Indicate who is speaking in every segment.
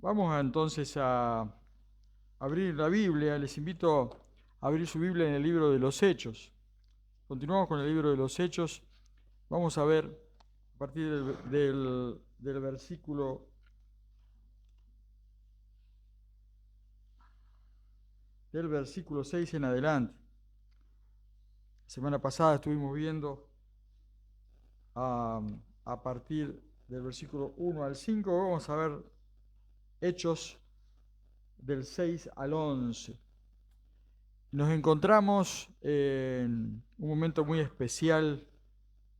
Speaker 1: Entonces a abrir la Biblia. Les invito a abrir su Biblia en el libro de los Hechos. Continuamos con el libro de los Hechos. Vamos a ver a partir del versículo 6 en adelante. La semana pasada estuvimos viendo a, a partir del versículo 1 al 5. Vamos a ver Hechos del 6 al 11. Nos encontramos en un momento muy especial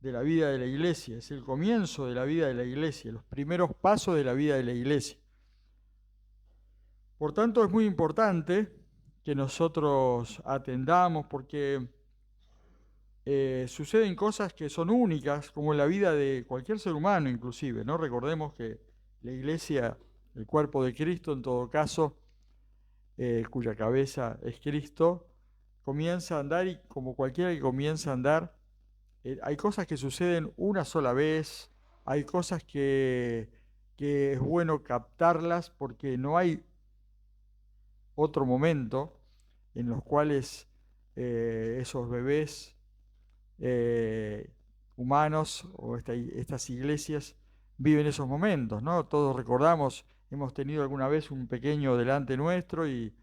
Speaker 1: de la vida de la iglesia. Es el comienzo de la vida de la iglesia, los primeros pasos de la vida de la iglesia. Por tanto, es muy importante que nosotros atendamos porque suceden cosas que son únicas, como en la vida de cualquier ser humano inclusive, ¿no? Recordemos que la iglesia, el cuerpo de Cristo en todo caso, cuya cabeza es Cristo, comienza a andar y como cualquiera que comienza a andar, hay cosas que suceden una sola vez, hay cosas que es bueno captarlas porque no hay otro momento en los cuales esos bebés humanos o estas iglesias viven esos momentos, ¿no? Todos recordamos, hemos tenido alguna vez un pequeño delante nuestro y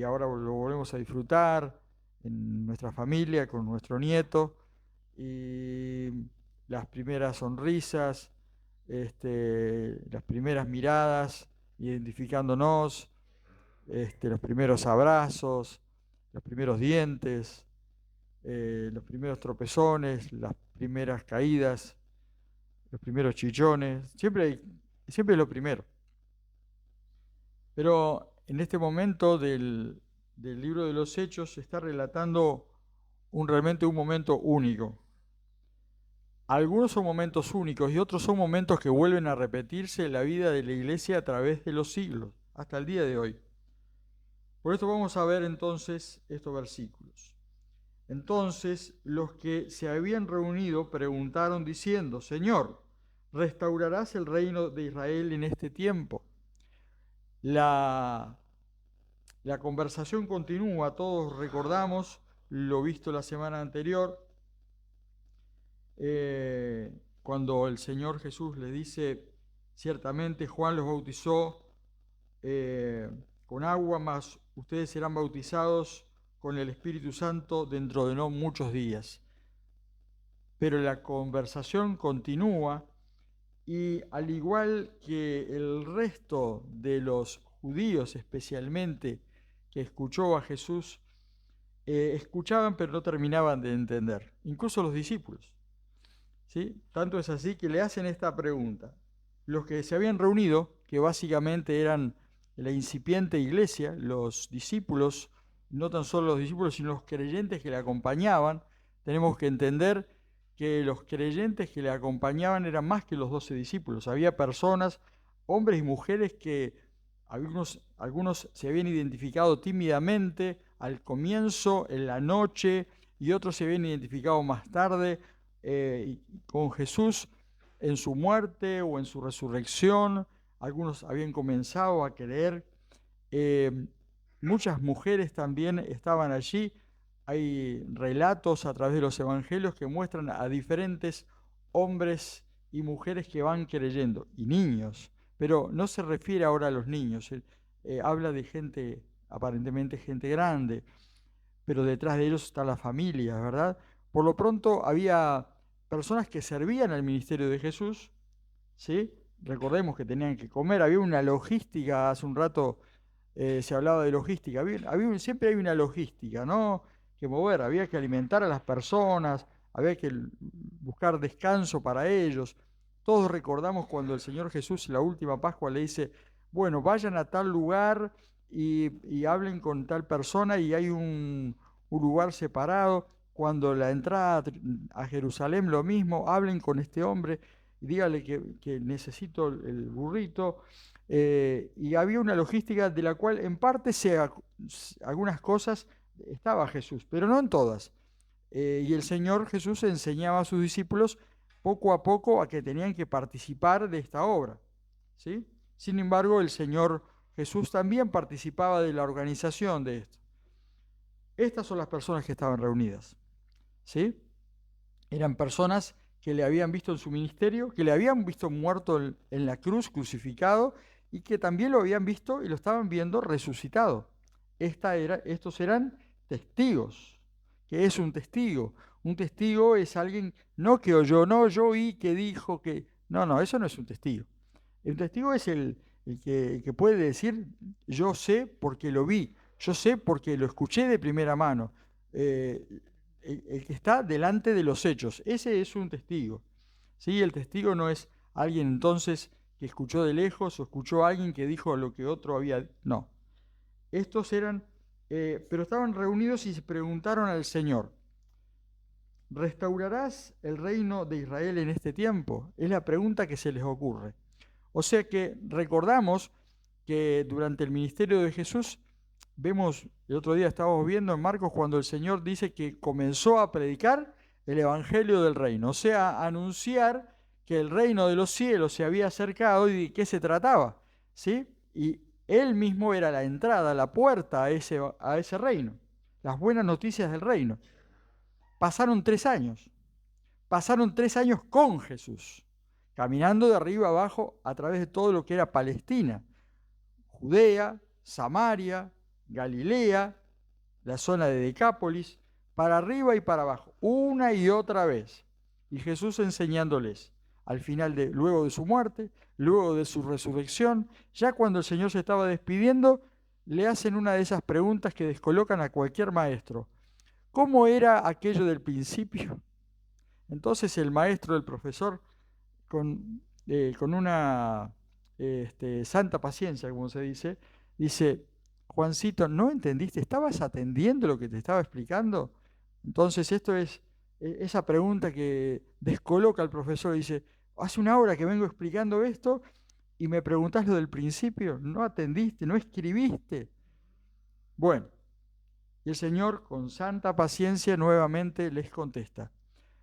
Speaker 1: ahora lo volvemos a disfrutar en nuestra familia, con nuestro nieto, y las primeras sonrisas, las primeras miradas, identificándonos, los primeros abrazos, los primeros dientes, los primeros tropezones, las primeras caídas, los primeros chichones, siempre es lo primero. Pero en este momento del libro de los Hechos se está relatando realmente un momento único. Algunos son momentos únicos y otros son momentos que vuelven a repetirse en la vida de la iglesia a través de los siglos, hasta el día de hoy. Por esto vamos a ver entonces estos versículos. Entonces los que se habían reunido preguntaron diciendo: Señor, ¿restaurarás el reino de Israel en este tiempo? La La conversación continúa, todos recordamos lo visto la semana anterior, cuando el Señor Jesús le dice, ciertamente Juan los bautizó con agua, mas ustedes serán bautizados con el Espíritu Santo dentro de no muchos días. Pero la conversación continúa y al igual que el resto de los judíos especialmente que escuchó a Jesús, escuchaban pero no terminaban de entender, incluso los discípulos. ¿Sí? Tanto es así que le hacen esta pregunta. Los que se habían reunido, que básicamente eran la incipiente iglesia, los discípulos, no tan solo los discípulos, sino los creyentes que le acompañaban, tenemos que entender que los creyentes que le acompañaban eran más que los 12 discípulos. Había personas, hombres y mujeres que algunos se habían identificado tímidamente al comienzo, en la noche, y otros se habían identificado más tarde con Jesús en su muerte o en su resurrección. Algunos habían comenzado a creer. Eh, Muchas mujeres también estaban allí. Hay relatos a través de los evangelios que muestran a diferentes hombres y mujeres que van creyendo, y niños, pero no se refiere ahora a los niños, habla de gente, aparentemente gente grande, pero detrás de ellos está la familia, ¿verdad? Por lo pronto había personas que servían al ministerio de Jesús, ¿sí? Recordemos que tenían que comer, había una logística, hace un rato se hablaba de logística, siempre hay una logística, ¿no? Que mover, había que alimentar a las personas, había que buscar descanso para ellos. Todos recordamos cuando el Señor Jesús en la última Pascua le dice, bueno, vayan a tal lugar y hablen con tal persona y hay un lugar separado. Cuando la entrada a Jerusalén lo mismo, hablen con este hombre y dígale que necesito el burrito. Y había una logística de la cual en parte algunas cosas estaba Jesús, pero no en todas. Y el Señor Jesús enseñaba a sus discípulos poco a poco a que tenían que participar de esta obra, ¿sí? Sin embargo, el Señor Jesús también participaba de la organización de esto. Estas son las personas que estaban reunidas, ¿sí? Eran personas que le habían visto en su ministerio, que le habían visto muerto en la cruz, crucificado, y que también lo habían visto y lo estaban viendo resucitado. Estos eran testigos. ¿Qué es un testigo? Un testigo es alguien, no que oyó, no, yo oí que dijo que... No, no, eso no es un testigo. Un testigo es el que puede decir, yo sé porque lo vi, yo sé porque lo escuché de primera mano. Eh, el que está delante de los hechos, ese es un testigo. ¿Sí? El testigo no es alguien entonces que escuchó de lejos o escuchó a alguien que dijo lo que otro había... No, estos eran, pero estaban reunidos y se preguntaron al Señor, ¿restaurarás el reino de Israel en este tiempo? Es la pregunta que se les ocurre. O sea que recordamos que durante el ministerio de Jesús, vemos, el otro día estábamos viendo en Marcos cuando el Señor dice que comenzó a predicar el evangelio del reino, o sea, a anunciar que el reino de los cielos se había acercado y de qué se trataba, ¿sí? Y él mismo era la entrada, la puerta a ese reino, las buenas noticias del reino. Pasaron 3 años, pasaron 3 años con Jesús, caminando de arriba abajo a través de todo lo que era Palestina, Judea, Samaria, Galilea, la zona de Decápolis, para arriba y para abajo, una y otra vez. Y Jesús enseñándoles, al final luego de su muerte, luego de su resurrección, ya cuando el Señor se estaba despidiendo, le hacen una de esas preguntas que descolocan a cualquier maestro. ¿Cómo era aquello del principio? Entonces el maestro, el profesor, con una santa paciencia, como se dice, Juancito, ¿no entendiste? ¿Estabas atendiendo lo que te estaba explicando? Entonces esto es esa pregunta que descoloca al profesor. Dice, hace una hora que vengo explicando esto y me preguntás lo del principio, ¿no atendiste? ¿No escribiste? Bueno, y el Señor con santa paciencia nuevamente les contesta.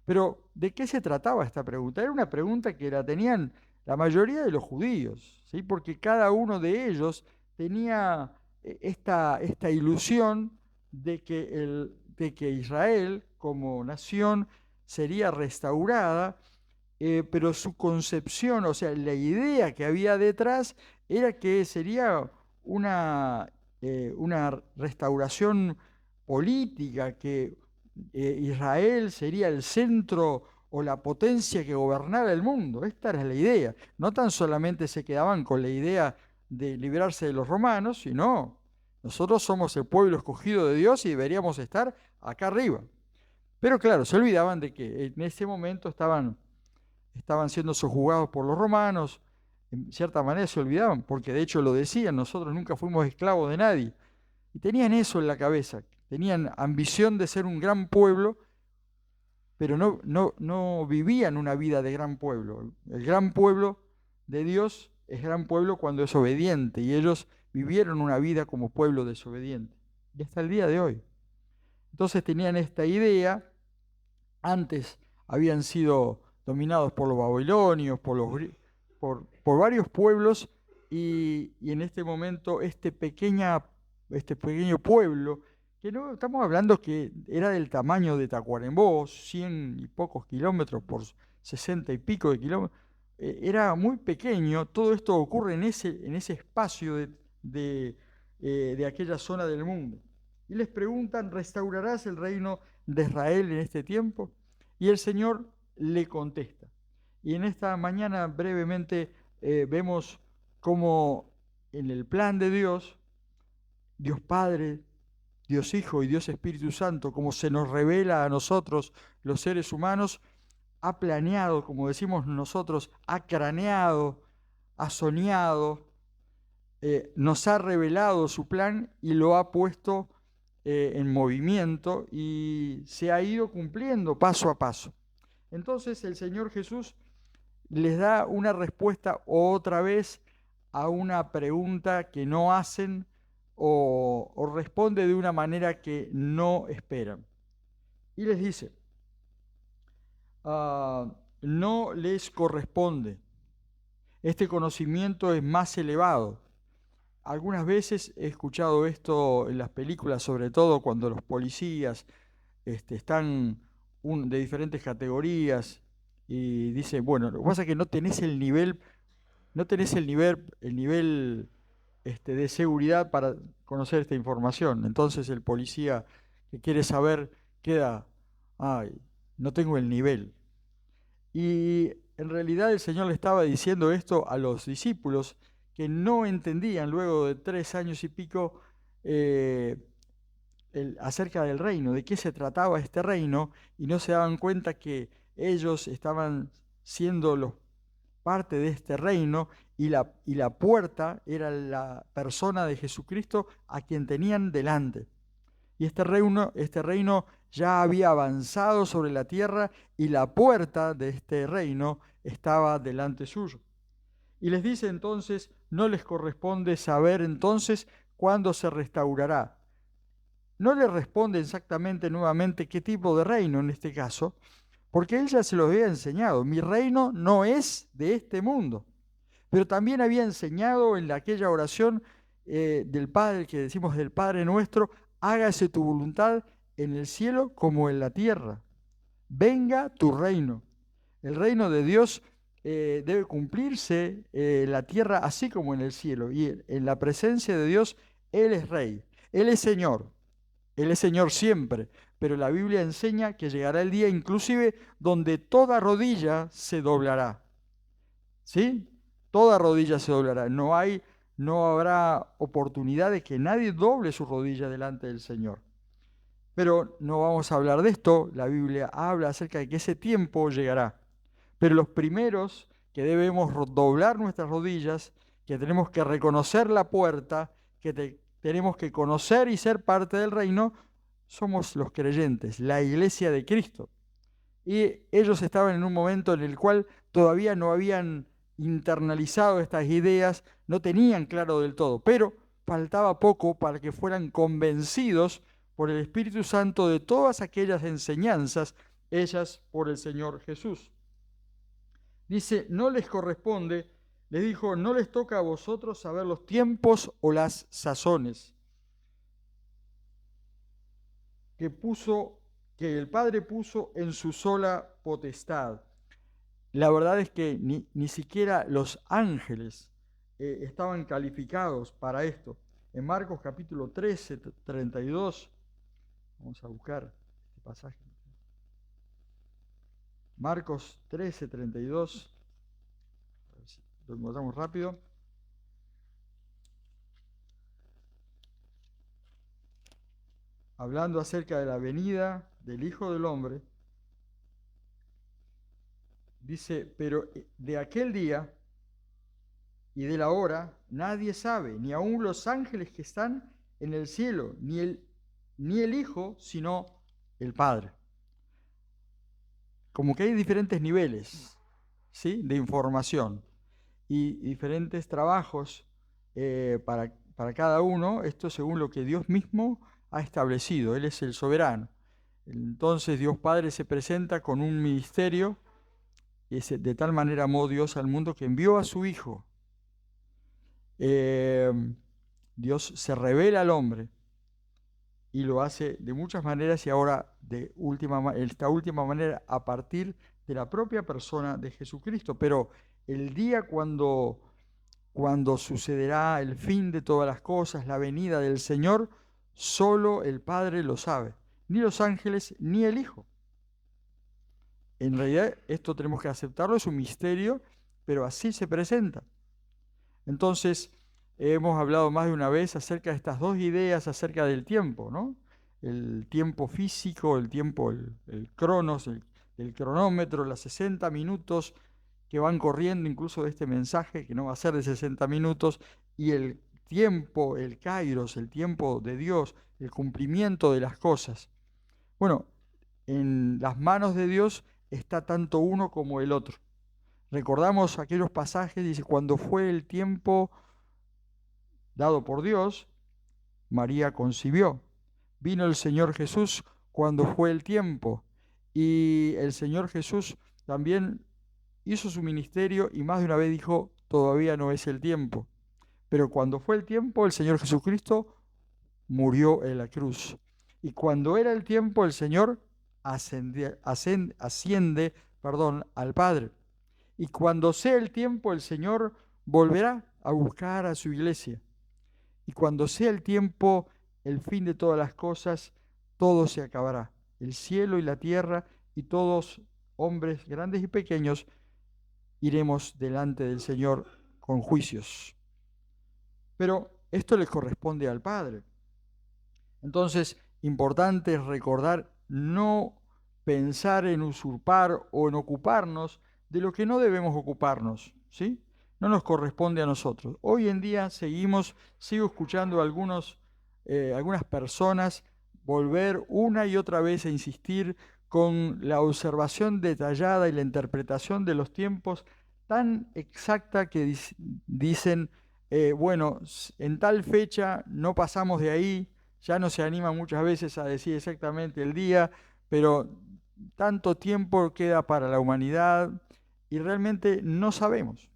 Speaker 1: Pero, ¿de qué se trataba esta pregunta? Era una pregunta que la tenían la mayoría de los judíos, ¿sí? Porque cada uno de ellos tenía esta ilusión de que Israel como nación sería restaurada, pero su concepción, o sea, la idea que había detrás era que sería una restauración política, que Israel sería el centro o la potencia que gobernara el mundo. Esta era la idea. No tan solamente se quedaban con la idea de librarse de los romanos, sino nosotros somos el pueblo escogido de Dios y deberíamos estar acá arriba. Pero claro, se olvidaban de que en ese momento estaban siendo sojuzgados por los romanos. En cierta manera se olvidaban, porque de hecho lo decían, nosotros nunca fuimos esclavos de nadie. Y tenían eso en la cabeza, tenían ambición de ser un gran pueblo, pero no vivían una vida de gran pueblo. El gran pueblo de Dios es gran pueblo cuando es obediente, y ellos vivieron una vida como pueblo desobediente. Y hasta el día de hoy. Entonces tenían esta idea, antes habían sido dominados por los babilonios, por varios pueblos, y en este momento este pequeño pueblo, que no estamos hablando que era del tamaño de Tacuarembó, 100 y pocos kilómetros por 60 y pico de kilómetros, era muy pequeño. Todo esto ocurre en ese espacio de aquella zona del mundo. Y les preguntan, ¿restaurarás el reino de Israel en este tiempo? Y el Señor le contesta. Y en esta mañana brevemente vemos cómo en el plan de Dios, Dios Padre, Dios Hijo y Dios Espíritu Santo, como se nos revela a nosotros los seres humanos, ha planeado, como decimos nosotros, ha craneado, ha soñado, nos ha revelado su plan y lo ha puesto en movimiento, y se ha ido cumpliendo paso a paso. Entonces el Señor Jesús les da una respuesta otra vez a una pregunta que no hacen, o responde de una manera que no esperan. Y les dice, no les corresponde. este conocimiento es más elevado. Algunas veces he escuchado esto en las películas, sobre todo cuando los policías están de diferentes categorías y dice, bueno, lo que pasa es que no tenés el nivel, de seguridad para conocer esta información. Entonces el policía que quiere saber queda, ay, no tengo el nivel. Y en realidad el Señor le estaba diciendo esto a los discípulos que no entendían luego de 3 años y pico eh, acerca del reino, de qué se trataba este reino, y no se daban cuenta que ellos estaban siendo parte de este reino y la puerta era la persona de Jesucristo a quien tenían delante. Y este reino ya había avanzado sobre la tierra y la puerta de este reino estaba delante suyo. Y les dice entonces, no les corresponde saber entonces cuándo se restaurará. No le responde exactamente nuevamente qué tipo de reino en este caso, porque él ya se lo había enseñado. Mi reino no es de este mundo. Pero también había enseñado en aquella oración del Padre, que decimos del Padre nuestro, hágase tu voluntad en el cielo como en la tierra. Venga tu reino. El reino de Dios debe cumplirse en la tierra así como en el cielo. Y en la presencia de Dios, Él es Rey, Él es Señor. Él es Señor siempre, pero la Biblia enseña que llegará el día inclusive donde toda rodilla se doblará. ¿Sí? Toda rodilla se doblará. No habrá oportunidad de que nadie doble su rodilla delante del Señor. Pero no vamos a hablar de esto. La Biblia habla acerca de que ese tiempo llegará. Pero los primeros que debemos doblar nuestras rodillas, que tenemos que reconocer la puerta, que tenemos que conocer y ser parte del reino, somos los creyentes, la iglesia de Cristo. Y ellos estaban en un momento en el cual todavía no habían internalizado estas ideas, no tenían claro del todo, pero faltaba poco para que fueran convencidos por el Espíritu Santo de todas aquellas enseñanzas hechas por el Señor Jesús. Dice, no les corresponde, les dijo, no les toca a vosotros saber los tiempos o las sazones que el Padre puso en su sola potestad. La verdad es que ni siquiera los ángeles estaban calificados para esto. En Marcos capítulo 13, 32, vamos a buscar este pasaje. Marcos 13, 32, a ver si lo encontramos rápido. Hablando acerca de la venida del Hijo del Hombre, dice, pero de aquel día y de la hora nadie sabe, ni aun los ángeles que están en el cielo, ni el Hijo, sino el Padre. Como que hay diferentes niveles, ¿sí?, de información y diferentes trabajos para cada uno, esto según lo que Dios mismo ha establecido. Él es el soberano. Entonces Dios Padre se presenta con un ministerio, y de tal manera amó Dios al mundo que envió a su Hijo. Dios se revela al hombre y lo hace de muchas maneras, y ahora esta última manera a partir de la propia persona de Jesucristo. Pero el día cuando sucederá el fin de todas las cosas, la venida del Señor, solo el Padre lo sabe, ni los ángeles ni el Hijo. En realidad esto tenemos que aceptarlo, es un misterio, pero así se presenta. Entonces, hemos hablado más de una vez acerca de estas dos ideas acerca del tiempo, ¿no? El tiempo físico, el tiempo, el cronos, el cronómetro, las 60 minutos que van corriendo incluso de este mensaje, que no va a ser de 60 minutos, y el tiempo, el kairos, el tiempo de Dios, el cumplimiento de las cosas. Bueno, en las manos de Dios está tanto uno como el otro. Recordamos aquellos pasajes, dice, cuando fue el tiempo dado por Dios, María concibió. Vino el Señor Jesús cuando fue el tiempo, y el Señor Jesús también hizo su ministerio y más de una vez dijo, todavía no es el tiempo. Pero cuando fue el tiempo, el Señor Jesucristo murió en la cruz. Y cuando era el tiempo, el Señor asciende, al Padre. Y cuando sea el tiempo, el Señor volverá a buscar a su iglesia. Y cuando sea el tiempo, el fin de todas las cosas, todo se acabará. El cielo y la tierra y todos, hombres grandes y pequeños, iremos delante del Señor con juicios. Pero esto le corresponde al Padre. Entonces, importante es recordar no pensar en usurpar o en ocuparnos de lo que no debemos ocuparnos, ¿sí? No nos corresponde a nosotros. Hoy en día sigo escuchando a algunas personas volver una y otra vez a insistir con la observación detallada y la interpretación de los tiempos tan exacta que dicen, bueno, en tal fecha no pasamos de ahí. Ya no se anima muchas veces a decir exactamente el día, pero tanto tiempo queda para la humanidad y realmente no sabemos.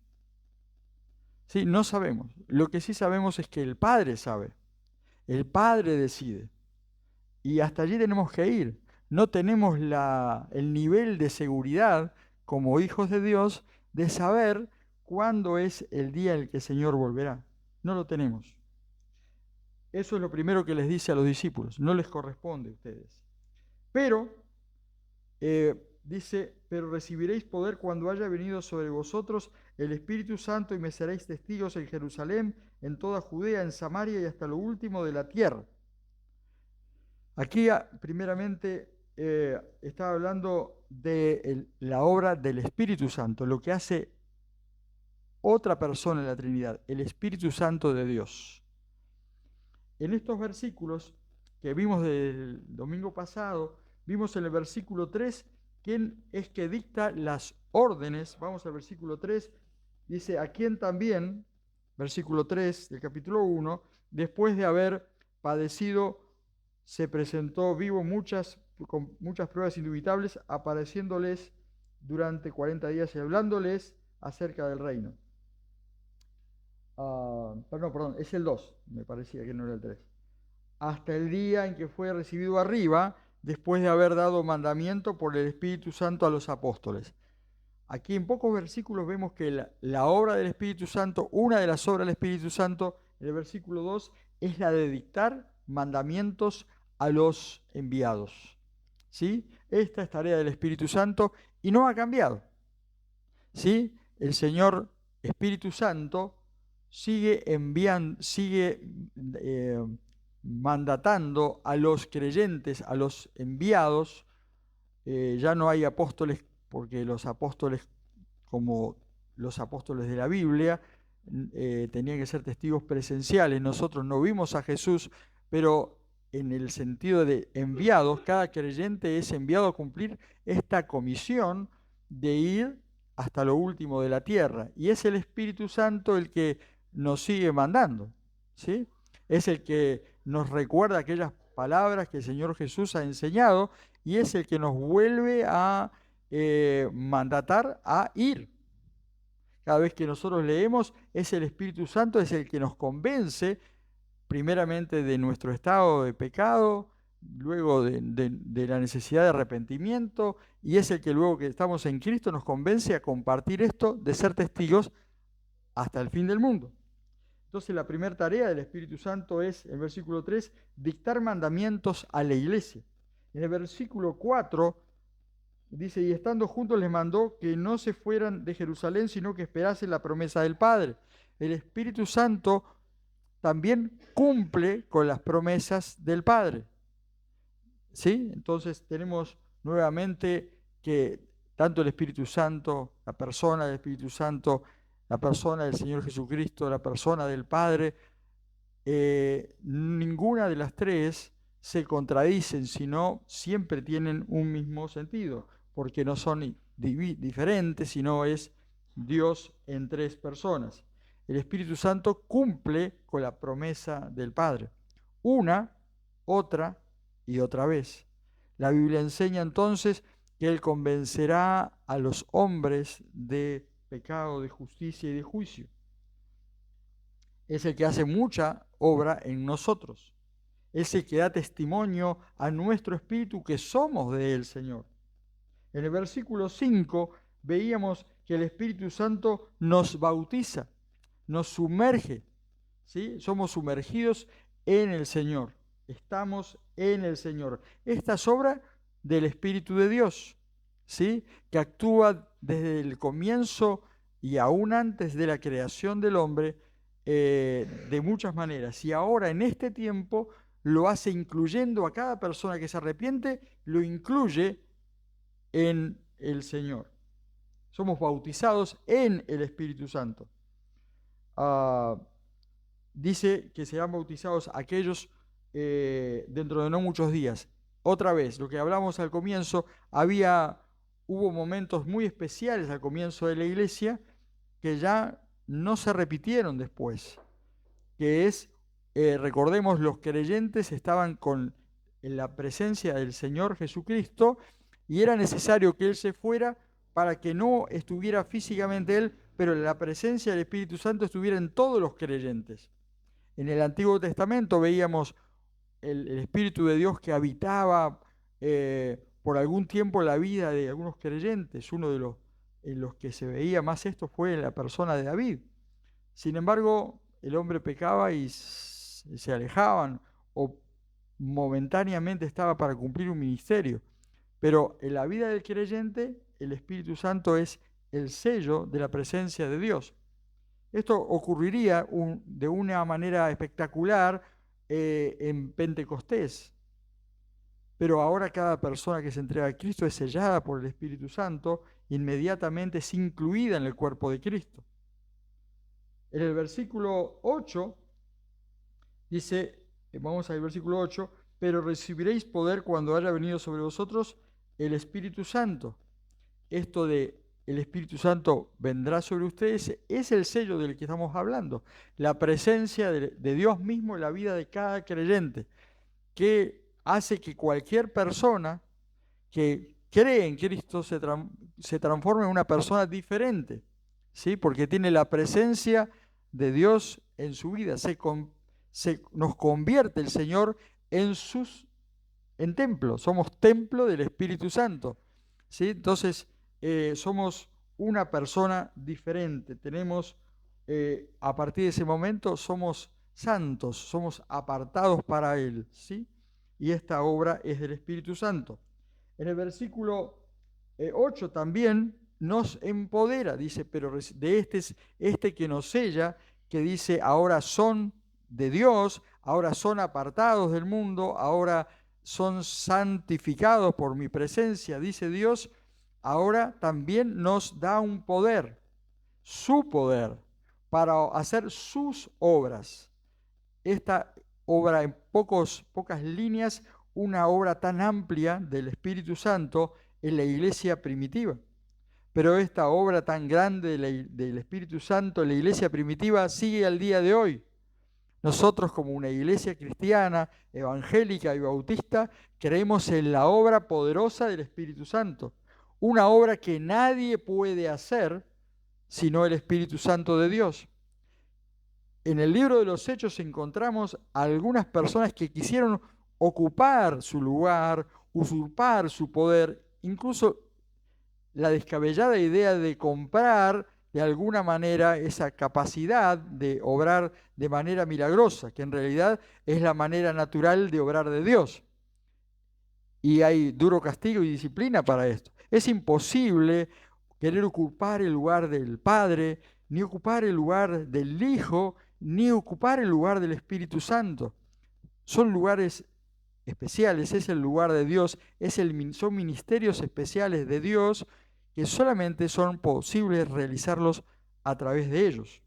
Speaker 1: Sí, no sabemos. Lo que sí sabemos es que el Padre sabe. El Padre decide. Y hasta allí tenemos que ir. No tenemos el nivel de seguridad como hijos de Dios de saber cuándo es el día en el que el Señor volverá. No lo tenemos. Eso es lo primero que les dice a los discípulos. No les corresponde a ustedes. Pero, dice, pero recibiréis poder cuando haya venido sobre vosotros el Espíritu Santo y me seréis testigos en Jerusalén, en toda Judea, en Samaria y hasta lo último de la tierra. Aquí, primeramente, estaba hablando de la obra del Espíritu Santo, lo que hace otra persona en la Trinidad, el Espíritu Santo de Dios. En estos versículos que vimos del domingo pasado, vimos en el versículo 3 quién es que dicta las órdenes. Vamos al versículo 3, dice, a quien también, versículo 3 del capítulo 1, después de haber padecido, se presentó vivo con muchas pruebas indubitables, apareciéndoles durante 40 días y hablándoles acerca del reino. Perdón, es el 2, me parecía que no era el 3. Hasta el día en que fue recibido arriba, después de haber dado mandamiento por el Espíritu Santo a los apóstoles. Aquí en pocos versículos vemos que la obra del Espíritu Santo, una de las obras del Espíritu Santo, en el versículo 2, es la de dictar mandamientos a los enviados. ¿Sí? Esta es tarea del Espíritu Santo y no ha cambiado. ¿Sí? El Señor Espíritu Santo sigue mandatando a los creyentes, a los enviados. Ya no hay apóstoles, porque los apóstoles, como los apóstoles de la Biblia, tenían que ser testigos presenciales. Nosotros no vimos a Jesús, pero en el sentido de enviados, cada creyente es enviado a cumplir esta comisión de ir hasta lo último de la tierra. Y es el Espíritu Santo el que nos sigue mandando, ¿sí? Es el que nos recuerda aquellas palabras que el Señor Jesús ha enseñado y es el que nos vuelve a mandatar a ir. Cada vez que nosotros leemos, es el Espíritu Santo, es el que nos convence primeramente de nuestro estado de pecado, luego de la necesidad de arrepentimiento, y es el que luego que estamos en Cristo nos convence a compartir esto, de ser testigos hasta el fin del mundo. Entonces la primera tarea del Espíritu Santo es, en el versículo 3, dictar mandamientos a la iglesia. En el versículo 4 dice, y estando juntos les mandó que no se fueran de Jerusalén, sino que esperasen la promesa del Padre. El Espíritu Santo también cumple con las promesas del Padre. ¿Sí? Entonces tenemos nuevamente que tanto el Espíritu Santo, la persona del Espíritu Santo, la persona del Señor Jesucristo, la persona del Padre, ninguna de las tres se contradicen, sino siempre tienen un mismo sentido, porque no son diferentes, sino es Dios en tres personas. El Espíritu Santo cumple con la promesa del Padre, una, otra y otra vez. La Biblia enseña entonces que Él convencerá a los hombres de pecado, de justicia y de juicio. Es el que hace mucha obra en nosotros. Es el que da testimonio a nuestro espíritu que somos de él, Señor. En el versículo 5 veíamos que el Espíritu Santo nos bautiza, nos sumerge, ¿sí? Somos sumergidos en el Señor, estamos en el Señor. Esta es obra del Espíritu de Dios, ¿sí? Que actúa desde el comienzo y aún antes de la creación del hombre de muchas maneras. Y ahora en este tiempo lo hace incluyendo a cada persona que se arrepiente, lo incluye en el Señor. Somos bautizados en el Espíritu Santo. Dice que serán bautizados aquellos dentro de no muchos días. Otra vez, lo que hablamos al comienzo, hubo momentos muy especiales al comienzo de la iglesia que ya no se repitieron después, que es, recordemos, los creyentes estaban en la presencia del Señor Jesucristo y era necesario que Él se fuera para que no estuviera físicamente Él, pero la presencia del Espíritu Santo estuviera en todos los creyentes. En el Antiguo Testamento veíamos el Espíritu de Dios que habitaba por algún tiempo la vida de algunos creyentes. Uno de los en los que se veía más esto fue en la persona de David. Sin embargo, el hombre pecaba y se alejaban o momentáneamente estaba para cumplir un ministerio. Pero en la vida del creyente, el Espíritu Santo es el sello de la presencia de Dios. Esto ocurriría de una manera espectacular en Pentecostés. Pero ahora cada persona que se entrega a Cristo es sellada por el Espíritu Santo, inmediatamente es incluida en el cuerpo de Cristo. En el versículo 8 dice, vamos al versículo 8, pero recibiréis poder cuando haya venido sobre vosotros el Espíritu Santo. Esto de el Espíritu Santo vendrá sobre ustedes es el sello del que estamos hablando, la presencia de Dios mismo en la vida de cada creyente, que hace que cualquier persona que cree en Cristo se transforme en una persona diferente, ¿sí? Porque tiene la presencia de Dios en su vida, nos convierte el Señor en templo, somos templo del Espíritu Santo, ¿sí? Entonces somos una persona diferente, a partir de ese momento somos santos, somos apartados para Él, ¿sí? Y esta obra es del Espíritu Santo. En el versículo 8 también nos empodera, dice, pero de este es este que nos sella, que dice, ahora son de Dios, ahora son apartados del mundo, ahora son santificados por mi presencia, dice Dios, ahora también nos da un poder, su poder, para hacer sus obras. Esta obra en pocas líneas, una obra tan amplia del Espíritu Santo en la iglesia primitiva. Pero esta obra tan grande del Espíritu Santo en la iglesia primitiva sigue al día de hoy. Nosotros como una iglesia cristiana, evangélica y bautista, creemos en la obra poderosa del Espíritu Santo. Una obra que nadie puede hacer sino el Espíritu Santo de Dios. En el libro de los Hechos encontramos a algunas personas que quisieron ocupar su lugar, usurpar su poder, incluso la descabellada idea de comprar de alguna manera esa capacidad de obrar de manera milagrosa, que en realidad es la manera natural de obrar de Dios. Y hay duro castigo y disciplina para esto. Es imposible querer ocupar el lugar del Padre, ni ocupar el lugar del Hijo, ni ocupar el lugar del Espíritu Santo. Son lugares especiales, es el lugar de Dios, son ministerios especiales de Dios que solamente son posibles realizarlos a través de ellos.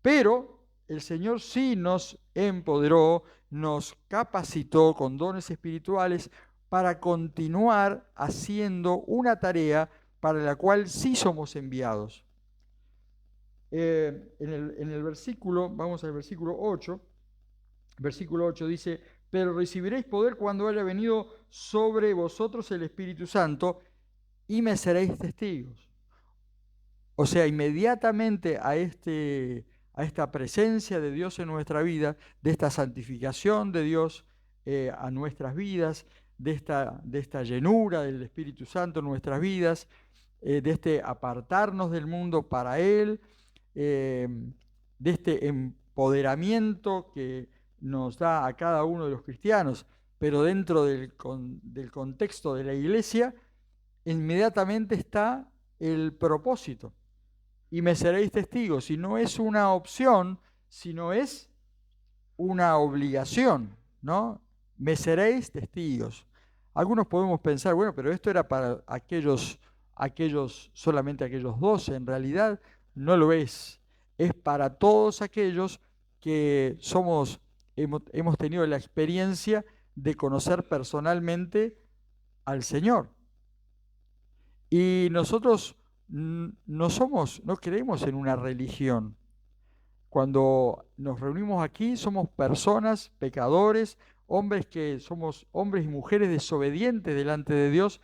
Speaker 1: Pero el Señor sí nos empoderó, nos capacitó con dones espirituales para continuar haciendo una tarea para la cual sí somos enviados. En el versículo, vamos al versículo 8, versículo 8 dice, pero recibiréis poder cuando haya venido sobre vosotros el Espíritu Santo y me seréis testigos. O sea, inmediatamente a esta presencia de Dios en nuestra vida, de esta santificación de Dios a nuestras vidas, de esta llenura del Espíritu Santo en nuestras vidas, de este apartarnos del mundo para Él, eh, de este empoderamiento que nos da a cada uno de los cristianos, pero dentro del contexto de la iglesia, inmediatamente está el propósito. Y me seréis testigos, si no es una opción, sino es una obligación, ¿no? Me seréis testigos. Algunos podemos pensar, bueno, pero esto era para solamente aquellos 12. En realidad no lo es. Es para todos aquellos que hemos tenido la experiencia de conocer personalmente al Señor. Y nosotros no creemos en una religión. Cuando nos reunimos aquí somos personas, pecadores, somos hombres y mujeres desobedientes delante de Dios,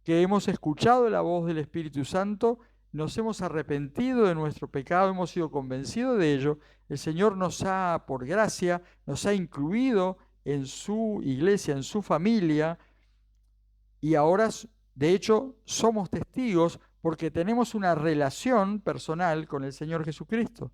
Speaker 1: que hemos escuchado la voz del Espíritu Santo, nos hemos arrepentido de nuestro pecado, hemos sido convencidos de ello. El Señor por gracia, nos ha incluido en su iglesia, en su familia, y ahora, de hecho, somos testigos porque tenemos una relación personal con el Señor Jesucristo.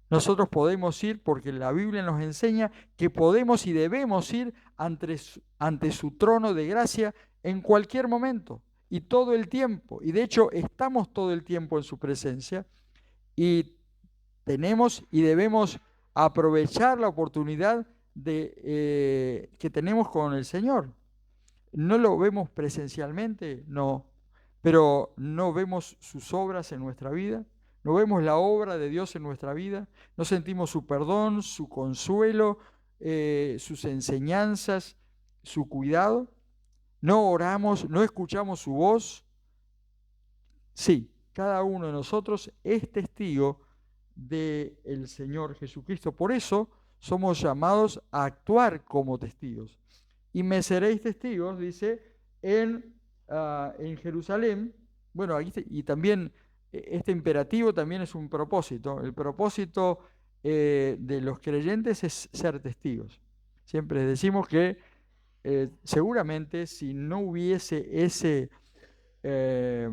Speaker 1: Nosotros podemos ir, porque la Biblia nos enseña que podemos y debemos ir ante su trono de gracia en cualquier momento y todo el tiempo. Y de hecho estamos todo el tiempo en su presencia y tenemos y debemos aprovechar la oportunidad que tenemos con el Señor. ¿No lo vemos presencialmente? No, pero no vemos sus obras en nuestra vida. ¿No vemos la obra de Dios en nuestra vida? ¿No sentimos su perdón, su consuelo, sus enseñanzas, su cuidado? ¿No oramos, no escuchamos su voz? Sí, cada uno de nosotros es testigo del Señor Jesucristo. Por eso somos llamados a actuar como testigos. Y me seréis testigos, dice, en Jerusalén. Bueno, y también este imperativo también es un propósito. El propósito de los creyentes es ser testigos. Siempre decimos que seguramente si no hubiese eh,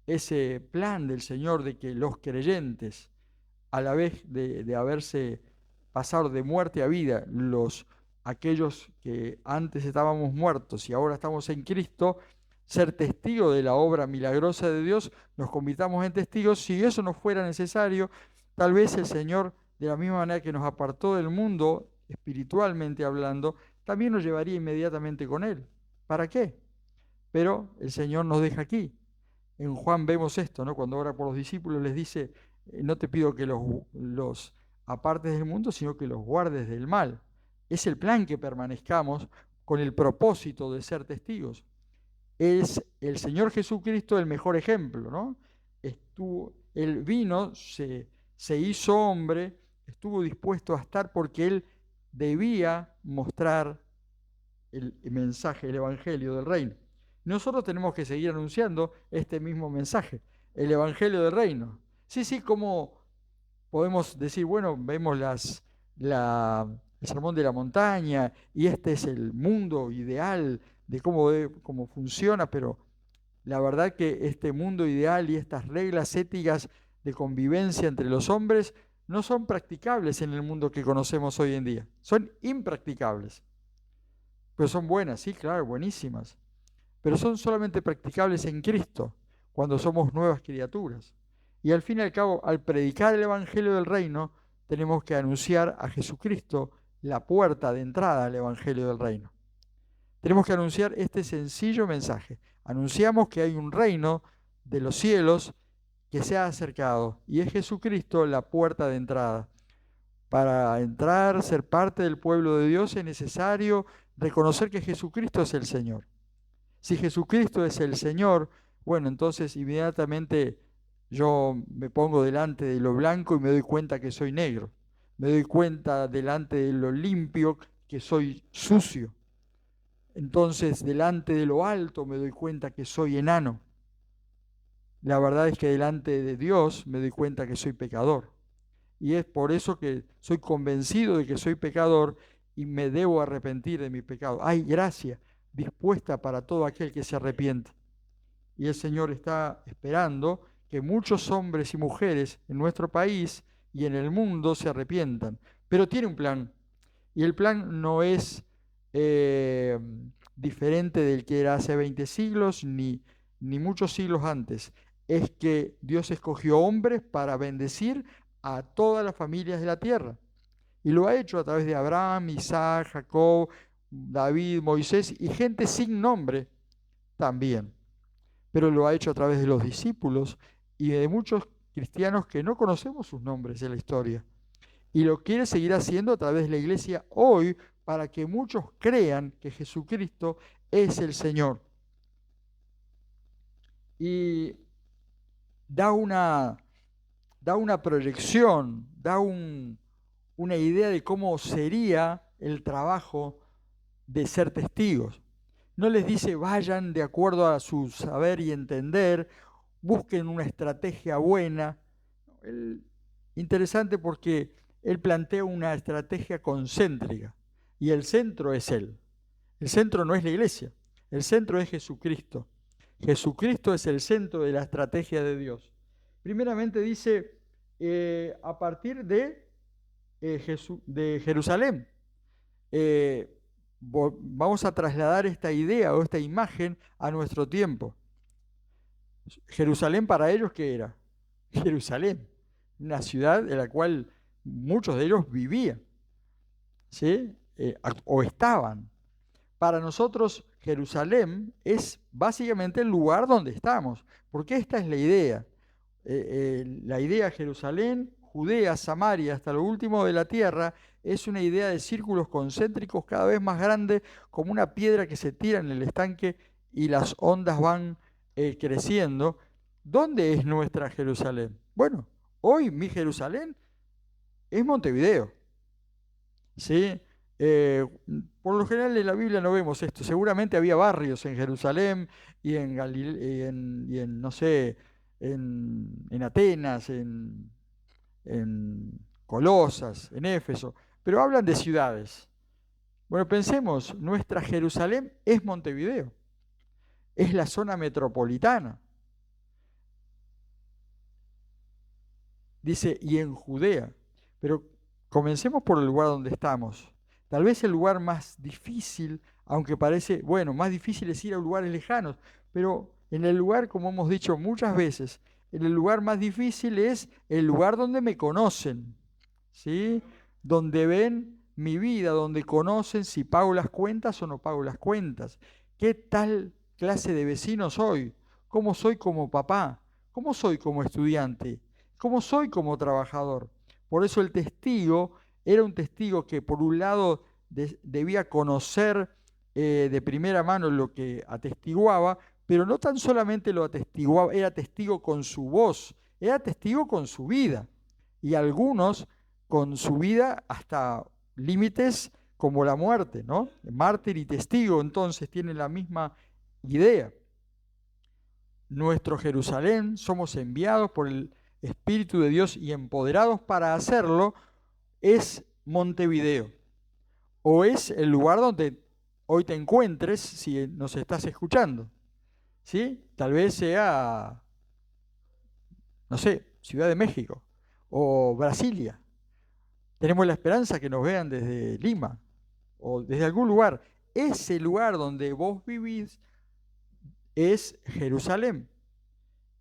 Speaker 1: ese plan del Señor de que los creyentes, a la vez de haberse pasado de muerte a vida, aquellos que antes estábamos muertos y ahora estamos en Cristo, ser testigo de la obra milagrosa de Dios, nos convirtamos en testigos. Si eso no fuera necesario, tal vez el Señor, de la misma manera que nos apartó del mundo, espiritualmente hablando, también nos llevaría inmediatamente con Él. ¿Para qué? Pero el Señor nos deja aquí. En Juan vemos esto, ¿no? Cuando ora por los discípulos les dice, no te pido que los apartes del mundo, sino que los guardes del mal. Es el plan que permanezcamos con el propósito de ser testigos. Es el Señor Jesucristo el mejor ejemplo, ¿no? Él vino, se hizo hombre, estuvo dispuesto a estar porque Él debía mostrar el mensaje, el evangelio del reino. Nosotros tenemos que seguir anunciando este mismo mensaje, el evangelio del reino. Sí, como podemos decir, bueno, vemos el sermón de la montaña y este es el mundo ideal de cómo funciona, pero la verdad que este mundo ideal y estas reglas éticas de convivencia entre los hombres no son practicables en el mundo que conocemos hoy en día. Son impracticables. Pero son buenas, sí, claro, buenísimas. Pero son solamente practicables en Cristo, cuando somos nuevas criaturas. Y al fin y al cabo, al predicar el Evangelio del Reino, tenemos que anunciar a Jesucristo la puerta de entrada al Evangelio del Reino. Tenemos que anunciar este sencillo mensaje. Anunciamos que hay un reino de los cielos que se ha acercado y es Jesucristo la puerta de entrada. Para entrar, ser parte del pueblo de Dios, es necesario reconocer que Jesucristo es el Señor. Si Jesucristo es el Señor, bueno, entonces inmediatamente yo me pongo delante de lo blanco y me doy cuenta que soy negro. Me doy cuenta delante de lo limpio que soy sucio. Entonces delante de lo alto me doy cuenta que soy enano. la verdad es que delante de Dios me doy cuenta que soy pecador. Y es por eso que soy convencido de que soy pecador y me debo arrepentir de mi pecado. Hay gracia dispuesta para todo aquel que se arrepiente. Y el Señor está esperando que muchos hombres y mujeres en nuestro país y en el mundo se arrepientan. Pero tiene un plan. Y el plan no es eh, diferente del que era hace 20 siglos ni muchos siglos antes. Es que Dios escogió hombres para bendecir a todas las familias de la tierra. Y lo ha hecho a través de Abraham, Isaac, Jacob, David, Moisés y gente sin nombre también. Pero lo ha hecho a través de los discípulos y de muchos cristianos que no conocemos sus nombres en la historia. Y lo quiere seguir haciendo a través de la iglesia hoy para que muchos crean que Jesucristo es el Señor. Y da una, da una proyección, una idea de cómo sería el trabajo de ser testigos. No les dice vayan de acuerdo a su saber y entender, busquen una estrategia buena. Interesante porque él plantea una estrategia concéntrica y el centro es él. El centro no es la iglesia, el centro es Jesucristo. Jesucristo es el centro de la estrategia de Dios. Primeramente dice a partir de Jerusalén. Vamos a trasladar esta idea o esta imagen a nuestro tiempo. Jerusalén para ellos, ¿qué era? Jerusalén, una ciudad en la cual muchos de ellos vivían, ¿sí? O estaban. Para nosotros, Jerusalén es básicamente el lugar donde estamos, porque esta es la idea. La idea de Jerusalén, Judea, Samaria, hasta lo último de la tierra, es una idea de círculos concéntricos cada vez más grandes, como una piedra que se tira en el estanque y las ondas van creciendo. ¿Dónde es nuestra Jerusalén? Bueno, hoy mi Jerusalén es Montevideo, ¿sí? Por lo general en la Biblia no vemos esto. Seguramente había barrios en Jerusalén y en no sé, en Atenas, en Colosas, en Éfeso, pero hablan de ciudades. Bueno, pensemos, nuestra Jerusalén es Montevideo, es la zona metropolitana. Dice, y en Judea. Pero comencemos por el lugar donde estamos. Tal vez el lugar más difícil, aunque parece, bueno, más difícil es ir a lugares lejanos, pero en el lugar, como hemos dicho muchas veces, en el lugar más difícil es el lugar donde me conocen, ¿sí? Donde ven mi vida, donde conocen si pago las cuentas o no pago las cuentas. ¿Qué tal clase de vecino soy? ¿Cómo soy como papá? ¿Cómo soy como estudiante? ¿Cómo soy como trabajador? Por eso el testigo era un testigo que por un lado debía conocer de primera mano lo que atestiguaba, pero no tan solamente lo atestiguaba, era testigo con su voz, era testigo con su vida. Y algunos con su vida hasta límites como la muerte, ¿no? Mártir y testigo entonces tienen la misma idea. Nuestro Jerusalén, somos enviados por el Espíritu de Dios y empoderados para hacerlo, es Montevideo, o es el lugar donde hoy te encuentres si nos estás escuchando, ¿sí? Tal vez sea, no sé, Ciudad de México o Brasilia. Tenemos la esperanza que nos vean desde Lima o desde algún lugar. Ese lugar donde vos vivís es Jerusalén.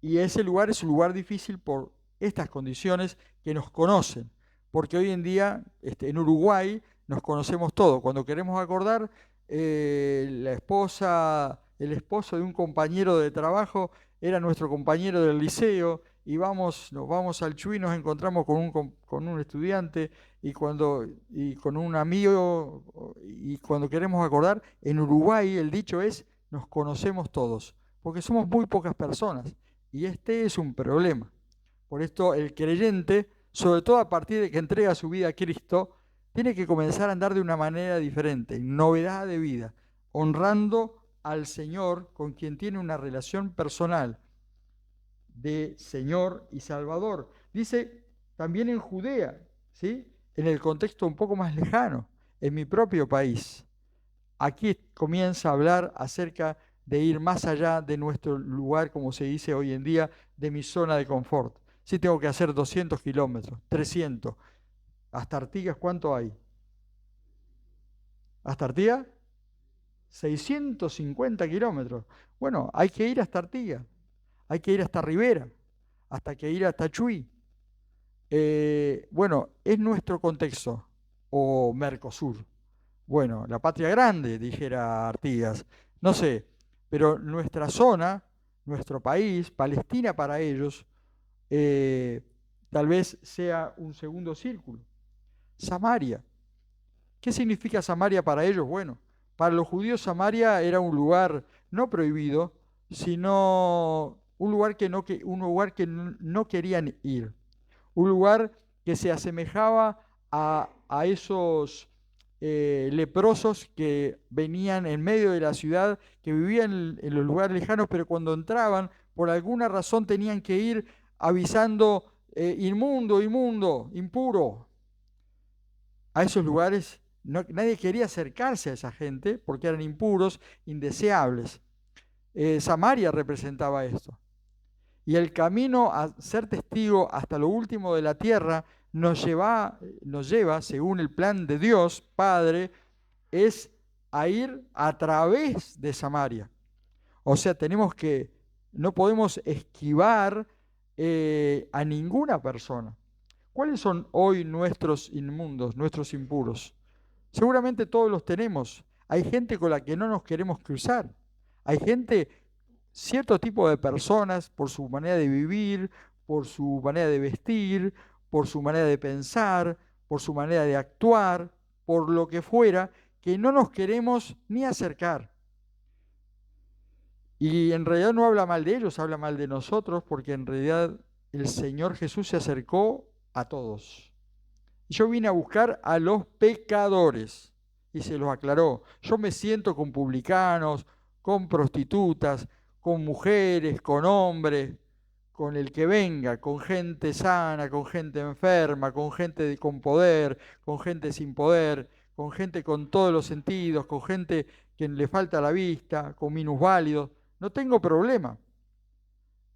Speaker 1: Y ese lugar es un lugar difícil por estas condiciones que nos conocen. Porque hoy en día en Uruguay nos conocemos todos. Cuando queremos acordar, la esposa, el esposo de un compañero de trabajo era nuestro compañero del liceo y nos vamos al Chuy, nos encontramos con un estudiante y con un amigo y cuando queremos acordar, en Uruguay el dicho es nos conocemos todos, porque somos muy pocas personas y este es un problema. Por esto el creyente, sobre todo a partir de que entrega su vida a Cristo, tiene que comenzar a andar de una manera diferente, novedad de vida, honrando al Señor con quien tiene una relación personal de Señor y Salvador. Dice también en Judea, ¿sí? En el contexto un poco más lejano, en mi propio país. Aquí comienza a hablar acerca de ir más allá de nuestro lugar, como se dice hoy en día, de mi zona de confort. Si tengo que hacer 200 kilómetros, 300. ¿Hasta Artigas cuánto hay? ¿Hasta Artigas? 650 kilómetros. Bueno, hay que ir hasta Artigas, hay que ir hasta Rivera, hasta que ir hasta Chuy. Bueno, es nuestro contexto, o Mercosur. Bueno, la patria grande, dijera Artigas. No sé, pero nuestra zona, nuestro país, Palestina para ellos, eh, tal vez sea un segundo círculo. Samaria. ¿Qué significa Samaria para ellos? Bueno, para los judíos Samaria era un lugar no prohibido, sino un lugar que no querían ir. Un lugar que se asemejaba a esos leprosos que venían en medio de la ciudad, que vivían en los lugares lejanos, pero cuando entraban, por alguna razón tenían que ir avisando, inmundo, inmundo, impuro. A esos lugares nadie quería acercarse a esa gente porque eran impuros, indeseables. Samaria representaba esto. Y el camino a ser testigo hasta lo último de la tierra nos lleva, según el plan de Dios, Padre, es a ir a través de Samaria. O sea, no podemos esquivar a ninguna persona. ¿Cuáles son hoy nuestros inmundos, nuestros impuros? Seguramente todos los tenemos. Hay gente con la que no nos queremos cruzar. Hay gente, cierto tipo de personas, por su manera de vivir, por su manera de vestir, por su manera de pensar, por su manera de actuar, por lo que fuera, que no nos queremos ni acercar. Y en realidad no habla mal de ellos, habla mal de nosotros, porque en realidad el Señor Jesús se acercó a todos. Yo vine a buscar a los pecadores y se los aclaró. Yo me siento con publicanos, con prostitutas, con mujeres, con hombres, con el que venga, con gente sana, con gente enferma, con gente con poder, con gente sin poder, con gente con todos los sentidos, con gente que le falta la vista, con minusválidos. No tengo problema,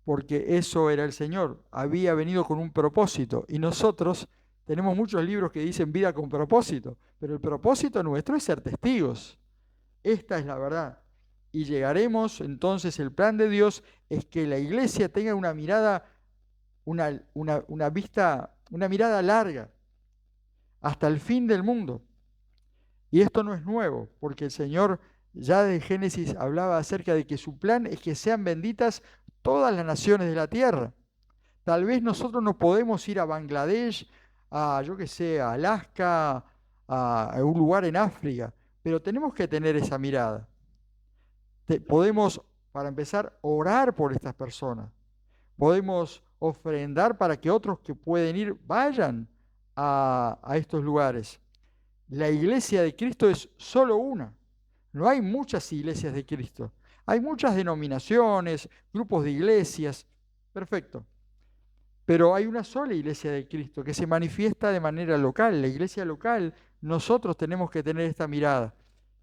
Speaker 1: porque eso era el Señor. Había venido con un propósito y nosotros tenemos muchos libros que dicen vida con propósito, pero el propósito nuestro es ser testigos. Esta es la verdad. Y llegaremos, entonces, el plan de Dios es que la iglesia tenga una mirada, una vista, una mirada larga, hasta el fin del mundo. Y esto no es nuevo, porque el Señor ya de Génesis hablaba acerca de que su plan es que sean benditas todas las naciones de la tierra. Tal vez nosotros no podemos ir a Bangladesh, yo qué sé, a Alaska, a un lugar en África, pero tenemos que tener esa mirada. Podemos, para empezar, orar por estas personas. Podemos ofrendar para que otros que pueden ir vayan a estos lugares. La iglesia de Cristo es solo una. No hay muchas iglesias de Cristo. Hay muchas denominaciones, grupos de iglesias. Perfecto. Pero hay una sola iglesia de Cristo que se manifiesta de manera local. La iglesia local, nosotros tenemos que tener esta mirada,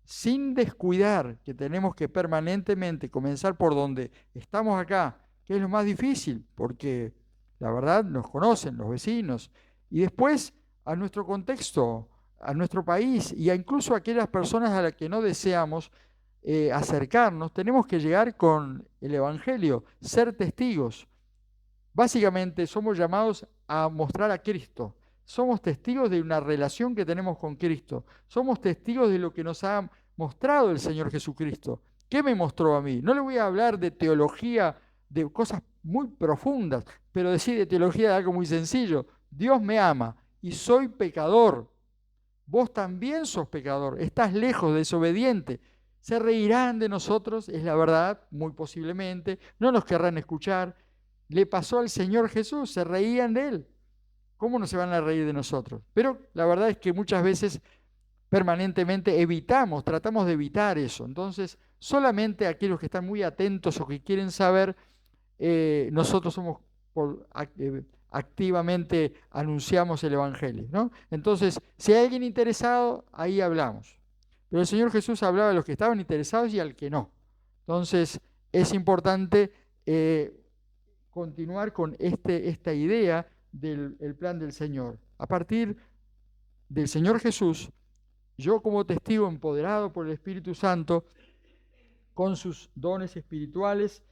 Speaker 1: sin descuidar que tenemos que permanentemente comenzar por donde estamos acá, que es lo más difícil, porque la verdad nos conocen los vecinos, y después a nuestro contexto, a nuestro país, y incluso a aquellas personas a las que no deseamos acercarnos, tenemos que llegar con el Evangelio, ser testigos. Básicamente somos llamados a mostrar a Cristo. Somos testigos de una relación que tenemos con Cristo. Somos testigos de lo que nos ha mostrado el Señor Jesucristo. ¿Qué me mostró a mí? No le voy a hablar de teología, de cosas muy profundas, pero decir de teología de algo muy sencillo. Dios me ama y soy pecador. Vos también sos pecador, estás lejos, desobediente. Se reirán de nosotros, es la verdad, muy posiblemente. No nos querrán escuchar. Le pasó al Señor Jesús, se reían de Él. ¿Cómo no se van a reír de nosotros? Pero la verdad es que muchas veces permanentemente tratamos de evitar eso. Entonces, solamente aquellos que están muy atentos o que quieren saber, nosotros somos activamente anunciamos el Evangelio, ¿no? Entonces, si hay alguien interesado, ahí hablamos. Pero el Señor Jesús hablaba a los que estaban interesados y al que no. Entonces, es importante continuar con esta idea del el plan del Señor. A partir del Señor Jesús, yo como testigo empoderado por el Espíritu Santo, con sus dones espirituales,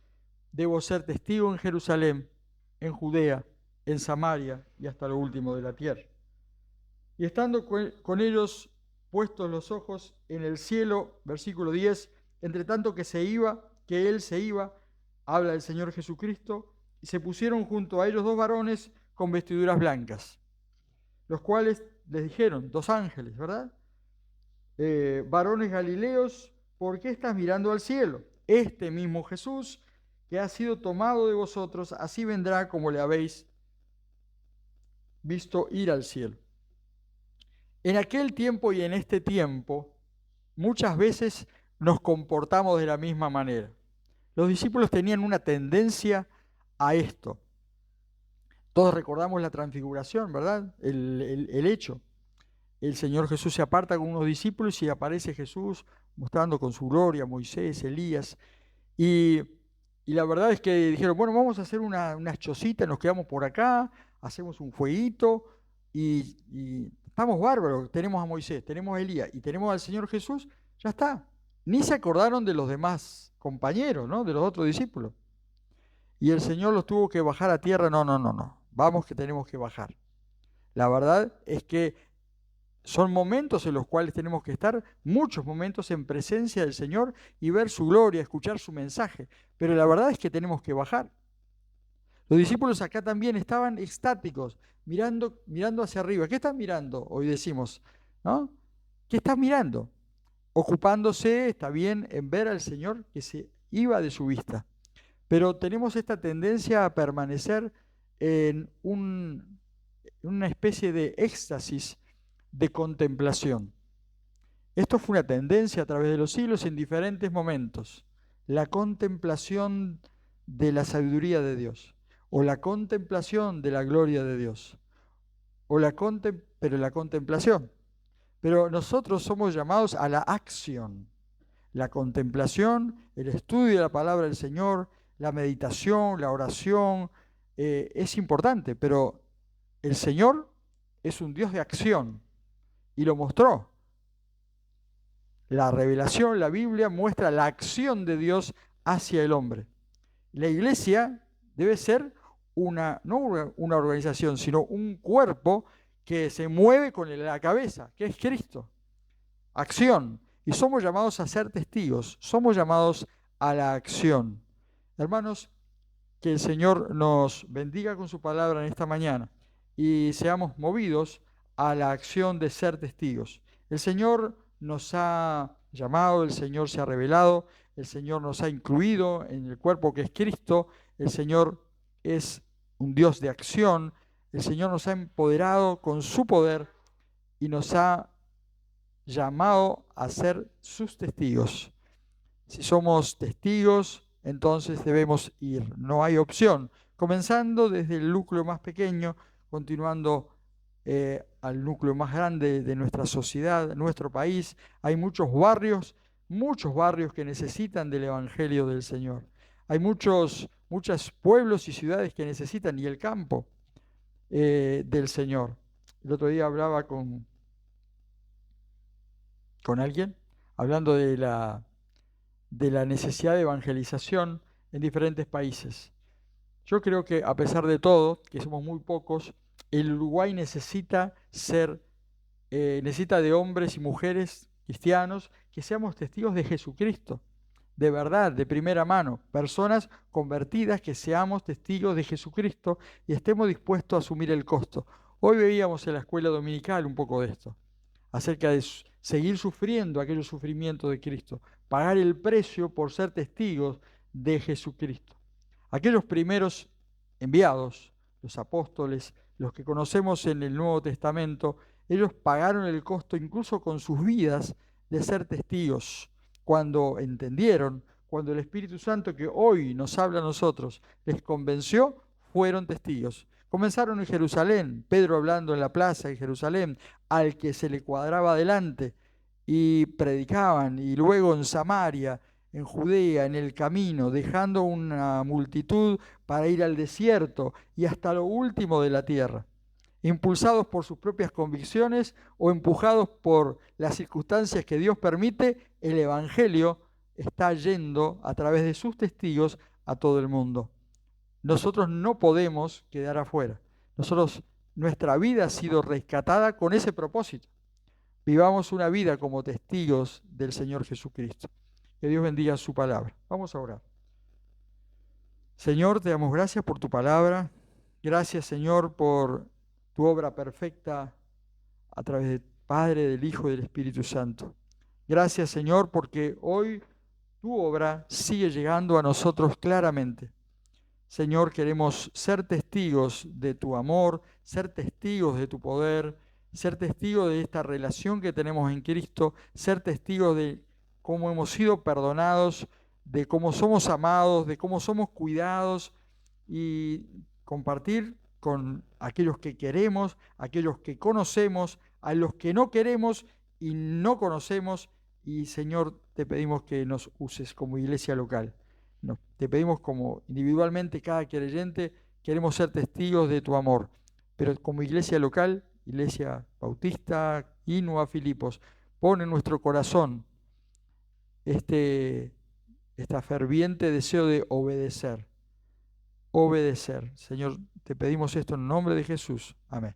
Speaker 1: debo ser testigo en Jerusalén, en Judea, en Samaria y hasta lo último de la tierra. Y estando con ellos puestos los ojos en el cielo, versículo 10, entre tanto que él se iba, habla el Señor Jesucristo, y se pusieron junto a ellos dos varones con vestiduras blancas, los cuales les dijeron, dos ángeles, ¿verdad? Varones galileos, ¿por qué estás mirando al cielo? Este mismo Jesús que ha sido tomado de vosotros, así vendrá como le habéis visto ir al cielo. En aquel tiempo y en este tiempo, muchas veces nos comportamos de la misma manera. Los discípulos tenían una tendencia a esto. Todos recordamos la transfiguración, ¿verdad? El hecho. El Señor Jesús se aparta con unos discípulos y aparece Jesús mostrando con su gloria a Moisés, Elías. Y la verdad es que dijeron, bueno, vamos a hacer unas chocitas, nos quedamos por acá, hacemos un fueguito y estamos bárbaros. Tenemos a Moisés, tenemos a Elías y tenemos al Señor Jesús, ya está. Ni se acordaron de los demás compañeros, ¿no? De los otros discípulos. Y el Señor los tuvo que bajar a tierra. No. Vamos que tenemos que bajar. La verdad es que son momentos en los cuales tenemos que estar, muchos momentos en presencia del Señor y ver su gloria, escuchar su mensaje. Pero la verdad es que tenemos que bajar. Los discípulos acá también estaban extáticos, mirando hacia arriba. ¿Qué están mirando? Hoy decimos, ¿no? ¿Qué están mirando? Ocupándose, está bien, en ver al Señor que se iba de su vista. Pero tenemos esta tendencia a permanecer en una especie de éxtasis de contemplación. Esto fue una tendencia a través de los siglos en diferentes momentos. La contemplación de la sabiduría de Dios, o la contemplación de la gloria de Dios, pero la contemplación. Pero nosotros somos llamados a la acción. La contemplación, el estudio de la palabra del Señor, la meditación, la oración, es importante, pero el Señor es un Dios de acción. Y lo mostró. La revelación, la Biblia, muestra la acción de Dios hacia el hombre. La iglesia debe ser no una organización, sino un cuerpo que se mueve con la cabeza, que es Cristo. Acción. Y somos llamados a ser testigos, somos llamados a la acción. Hermanos, que el Señor nos bendiga con su palabra en esta mañana y seamos movidos a la acción de ser testigos. El Señor nos ha llamado, el Señor se ha revelado, el Señor nos ha incluido en el cuerpo que es Cristo, el Señor es un Dios de acción, el Señor nos ha empoderado con su poder y nos ha llamado a ser sus testigos. Si somos testigos, entonces debemos ir, no hay opción, comenzando desde el núcleo más pequeño, continuando al núcleo más grande de nuestra sociedad, nuestro país. Hay muchos barrios que necesitan del Evangelio del Señor. Hay muchos pueblos y ciudades que necesitan, y el campo del Señor. El otro día hablaba con alguien, hablando de la necesidad de evangelización en diferentes países. Yo creo que a pesar de todo, que somos muy pocos, el Uruguay necesita de hombres y mujeres cristianos que seamos testigos de Jesucristo, de verdad, de primera mano, personas convertidas que seamos testigos de Jesucristo y estemos dispuestos a asumir el costo. Hoy veíamos en la escuela dominical un poco de esto, acerca de seguir sufriendo aquellos sufrimientos de Cristo, pagar el precio por ser testigos de Jesucristo. Aquellos primeros enviados, los apóstoles, los que conocemos en el Nuevo Testamento, ellos pagaron el costo incluso con sus vidas de ser testigos, cuando entendieron, cuando el Espíritu Santo que hoy nos habla a nosotros les convenció, fueron testigos. Comenzaron en Jerusalén, Pedro hablando en la plaza de Jerusalén, al que se le cuadraba adelante, y predicaban, y luego en Samaria, en Judea, en el camino, dejando una multitud para ir al desierto y hasta lo último de la tierra, impulsados por sus propias convicciones o empujados por las circunstancias que Dios permite. El Evangelio está yendo a través de sus testigos a todo el mundo. Nosotros no podemos quedar afuera. Nuestra vida ha sido rescatada con ese propósito. Vivamos una vida como testigos del Señor Jesucristo. Que Dios bendiga su palabra. Vamos a orar. Señor, te damos gracias por tu palabra. Gracias, Señor, por tu obra perfecta a través del Padre, del Hijo y del Espíritu Santo. Gracias, Señor, porque hoy tu obra sigue llegando a nosotros claramente. Señor, queremos ser testigos de tu amor, ser testigos de tu poder, ser testigos de esta relación que tenemos en Cristo, ser testigos de cómo hemos sido perdonados, de cómo somos amados, de cómo somos cuidados, y compartir con aquellos que queremos, aquellos que conocemos, a los que no queremos y no conocemos. Y Señor, te pedimos que nos uses como iglesia local. Te pedimos como individualmente cada creyente, queremos ser testigos de tu amor, pero como iglesia local, Iglesia Bautista, Inua, Filipos, pon en nuestro corazón este ferviente deseo de obedecer. Señor, te pedimos esto en el nombre de Jesús. Amén.